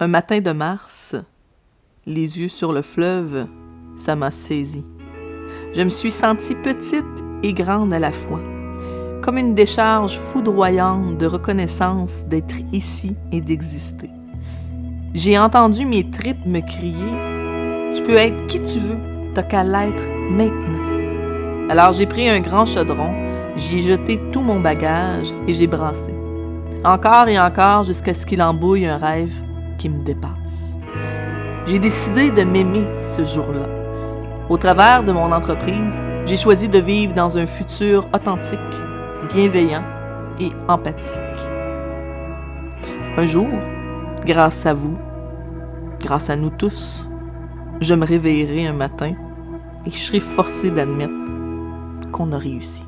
Un matin de mars, les yeux sur le fleuve, ça m'a saisi. Je me suis sentie petite et grande à la fois, comme une décharge foudroyante de reconnaissance d'être ici et d'exister. J'ai entendu mes tripes me crier « Tu peux être qui tu veux, t'as qu'à l'être maintenant ». Alors j'ai pris un grand chaudron, j'y ai jeté tout mon bagage et j'ai brassé. Encore et encore jusqu'à ce qu'il embouille un rêve qui me dépasse. J'ai décidé de m'aimer ce jour-là. Au travers de mon entreprise, j'ai choisi de vivre dans un futur authentique, bienveillant et empathique. Un jour, grâce à vous, grâce à nous tous, je me réveillerai un matin et je serai forcée d'admettre qu'on a réussi.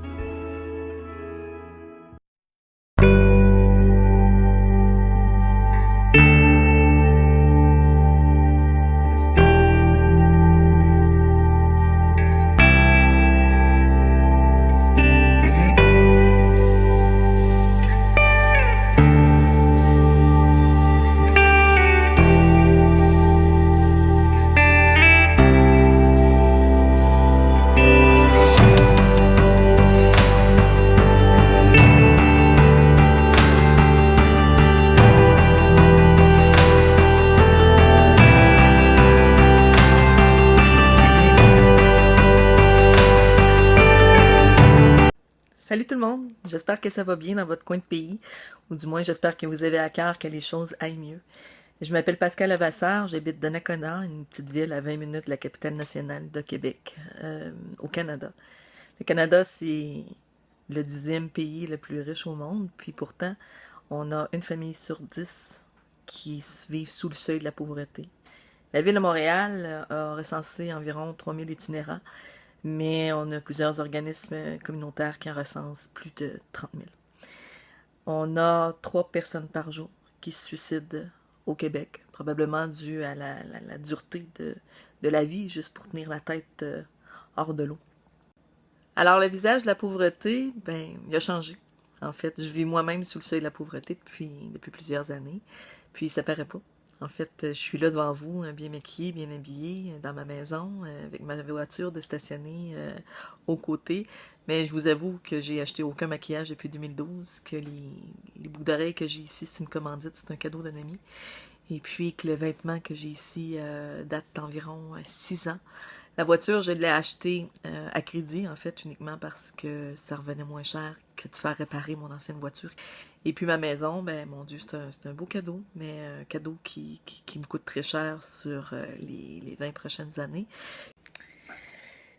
Salut tout le monde, j'espère que ça va bien dans votre coin de pays, ou du moins j'espère que vous avez à cœur que les choses aillent mieux. Je m'appelle Pascal Levasseur, j'habite Donnacona, une petite ville à 20 minutes de la capitale nationale de Québec, au Canada. Le Canada, c'est le 10e pays le plus riche au monde, puis pourtant, on a une famille sur 10 qui vivent sous le seuil de la pauvreté. La ville de Montréal a recensé environ 3000 itinérants, mais on a plusieurs organismes communautaires qui en recensent plus de 30 000. On a 3 personnes par jour qui se suicident au Québec, probablement dû à la dureté de la vie, juste pour tenir la tête hors de l'eau. Alors, le visage de la pauvreté, il a changé. En fait, je vis moi-même sous le seuil de la pauvreté depuis plusieurs années, puis ça paraît pas. En fait, je suis là devant vous, bien maquillée, bien habillée, dans ma maison, avec ma voiture de stationner aux côtés. Mais je vous avoue que j'ai acheté aucun maquillage depuis 2012, que les boucles d'oreilles que j'ai ici, c'est une commandite, c'est un cadeau d'un ami. Et puis que le vêtement que j'ai ici date d'environ 6 ans. La voiture, je l'ai achetée à crédit, en fait, uniquement parce que ça revenait moins cher que de faire réparer mon ancienne voiture. Et puis ma maison, mon Dieu, c'est un beau cadeau, mais un cadeau qui me coûte très cher sur les 20 prochaines années.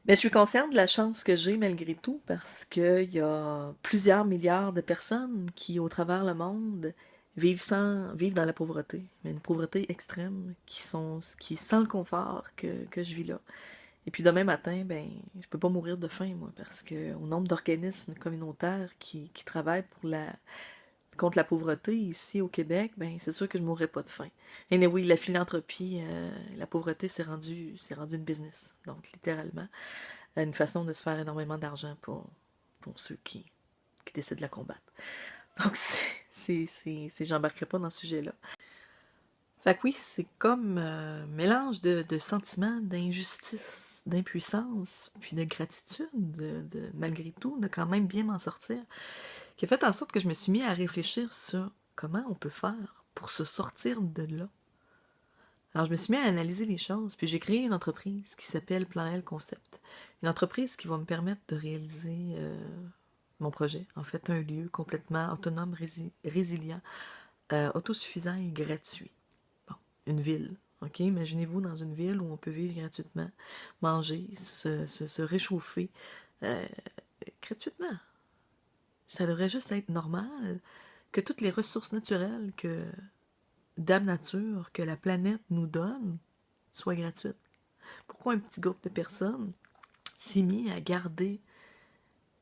Mais je suis consciente de la chance que j'ai malgré tout, parce qu'il y a plusieurs milliards de personnes qui, au travers le monde, vivent dans la pauvreté, mais une pauvreté extrême, qui est sans le confort que je vis là. Et puis demain matin, je peux pas mourir de faim, moi, parce que au nombre d'organismes communautaires qui travaillent contre la pauvreté ici au Québec, c'est sûr que je mourrai pas de faim. Et oui, la philanthropie, la pauvreté, c'est rendu une business, donc littéralement, une façon de se faire énormément d'argent pour ceux qui décident de la combattre. Donc j'embarquerai pas dans ce sujet-là. Fait que oui, c'est comme un mélange de sentiments d'injustice, d'impuissance, puis de gratitude, malgré tout, de quand même bien m'en sortir, qui a fait en sorte que je me suis mis à réfléchir sur comment on peut faire pour se sortir de là. Alors, je me suis mis à analyser les choses, puis j'ai créé une entreprise qui s'appelle Plan L Concept. Une entreprise qui va me permettre de réaliser mon projet. En fait, un lieu complètement autonome, résilient, autosuffisant et gratuit. Une ville. OK? Imaginez-vous dans une ville où on peut vivre gratuitement, manger, se réchauffer gratuitement. Ça devrait juste être normal que toutes les ressources naturelles que Dame Nature, que la planète nous donne, soient gratuites. Pourquoi un petit groupe de personnes s'est mis à garder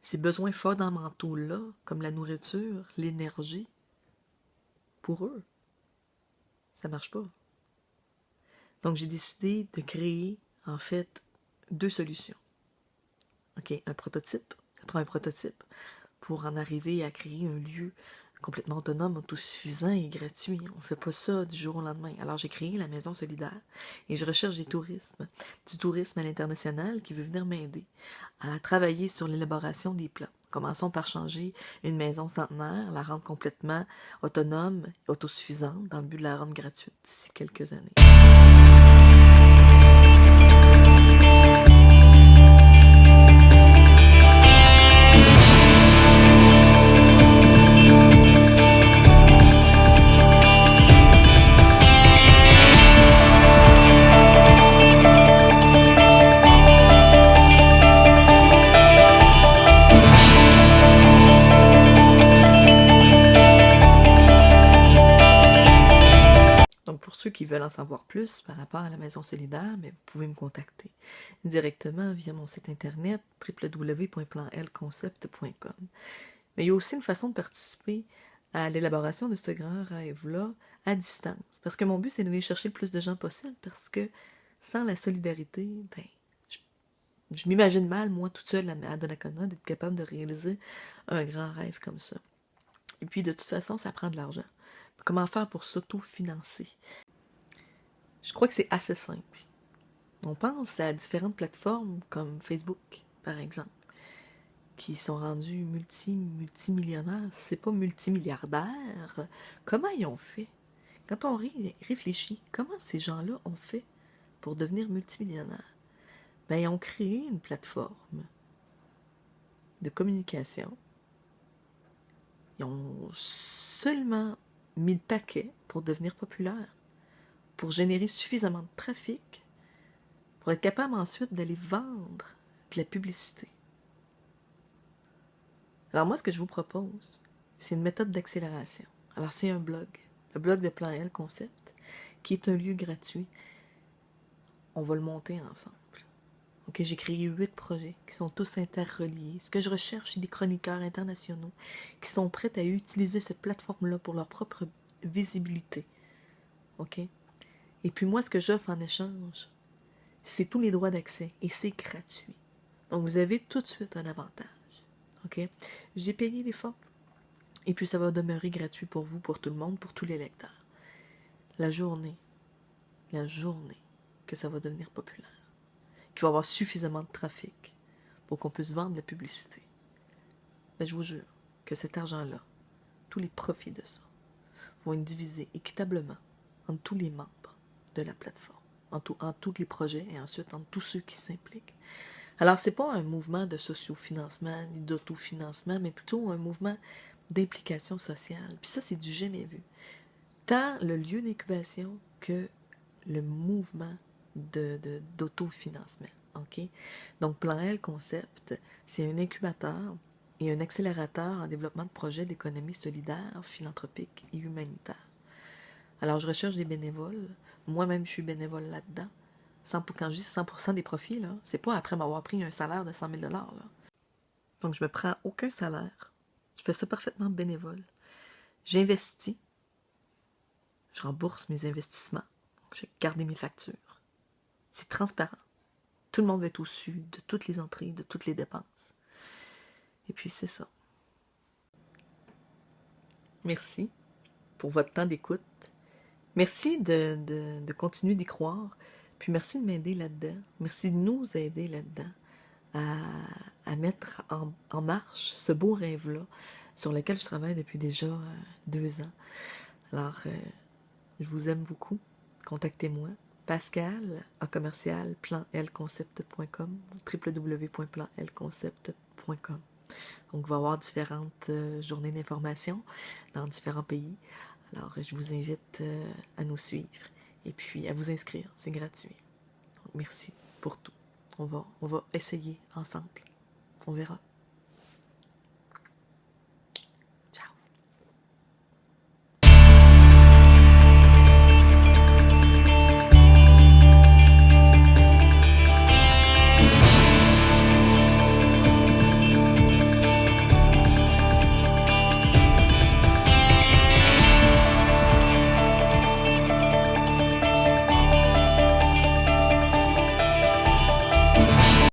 ces besoins fondamentaux-là, comme la nourriture, l'énergie, pour eux? Ça marche pas. Donc, j'ai décidé de créer, en fait, 2 solutions. OK, un prototype. Ça prend un prototype pour en arriver à créer un lieu complètement autonome, autosuffisant et gratuit. On ne fait pas ça du jour au lendemain. Alors j'ai créé la Maison Solidaire et je recherche du tourisme à l'international qui veut venir m'aider à travailler sur l'élaboration des plans. Commençons par changer une maison centenaire, la rendre complètement autonome, autosuffisante, dans le but de la rendre gratuite d'ici quelques années. Donc, pour ceux qui veulent en savoir plus par rapport à la Maison Solidaire, mais vous pouvez me contacter directement via mon site internet www.planlconcept.com. Mais il y a aussi une façon de participer à l'élaboration de ce grand rêve-là à distance. Parce que mon but, c'est d'aller chercher le plus de gens possible, parce que sans la solidarité, je m'imagine mal, moi, toute seule à Donnacona, d'être capable de réaliser un grand rêve comme ça. Et puis, de toute façon, ça prend de l'argent. Comment faire pour s'auto-financer? Je crois que c'est assez simple. On pense à différentes plateformes comme Facebook, par exemple, qui sont rendus multimillionnaires. C'est pas multimilliardaires. Comment ils ont fait? Quand on réfléchit, comment ces gens-là ont fait pour devenir multimillionnaires? Ben, ils ont créé une plateforme de communication. Ils ont seulement mis le paquet pour devenir populaires, pour générer suffisamment de trafic, pour être capable ensuite d'aller vendre de la publicité. Alors moi, ce que je vous propose, c'est une méthode d'accélération. Alors c'est un blog, le blog de Plan L Concept, qui est un lieu gratuit. On va le monter ensemble. Ok, j'ai créé 8 projets qui sont tous interreliés. Ce que je recherche, c'est des chroniqueurs internationaux qui sont prêts à utiliser cette plateforme-là pour leur propre visibilité. OK? Et puis moi, ce que j'offre en échange, c'est tous les droits d'accès et c'est gratuit. Donc vous avez tout de suite un avantage. OK? J'ai payé les fonds. Et puis ça va demeurer gratuit pour vous, pour tout le monde, pour tous les lecteurs. La journée que ça va devenir populaire, qu'il va y avoir suffisamment de trafic pour qu'on puisse vendre de la publicité, ben, je vous jure que cet argent-là, tous les profits de ça, vont être divisés équitablement entre tous les membres de la plateforme, entre tous les projets et ensuite entre tous ceux qui s'impliquent. Alors, c'est pas un mouvement de sociofinancement ni d'autofinancement, mais plutôt un mouvement d'implication sociale. Puis ça, c'est du jamais vu. Tant le lieu d'incubation que le mouvement d'autofinancement. OK? Donc, Plan L Concept, c'est un incubateur et un accélérateur en développement de projets d'économie solidaire, philanthropique et humanitaire. Alors, je recherche des bénévoles. Moi-même, je suis bénévole là-dedans. Quand je dis 100% des profits, là, c'est pas après m'avoir pris un salaire de 100 000 $. Là. Donc, je me prends aucun salaire. Je fais ça parfaitement bénévole. J'investis. Je rembourse mes investissements. J'ai gardé mes factures. C'est transparent. Tout le monde va être au-dessus de toutes les entrées, de toutes les dépenses. Et puis, c'est ça. Merci pour votre temps d'écoute. Merci de continuer d'y croire. Puis merci de m'aider là-dedans. Merci de nous aider là-dedans à mettre en marche ce beau rêve-là sur lequel je travaille depuis déjà 2 ans. Alors, je vous aime beaucoup. Contactez-moi. Pascal, @planlconcept.com, www.planlconcept.com. Donc, il va y avoir différentes journées d'information dans différents pays. Alors, je vous invite à nous suivre et puis à vous inscrire. C'est gratuit. Donc, merci pour tout. On va essayer ensemble. On verra.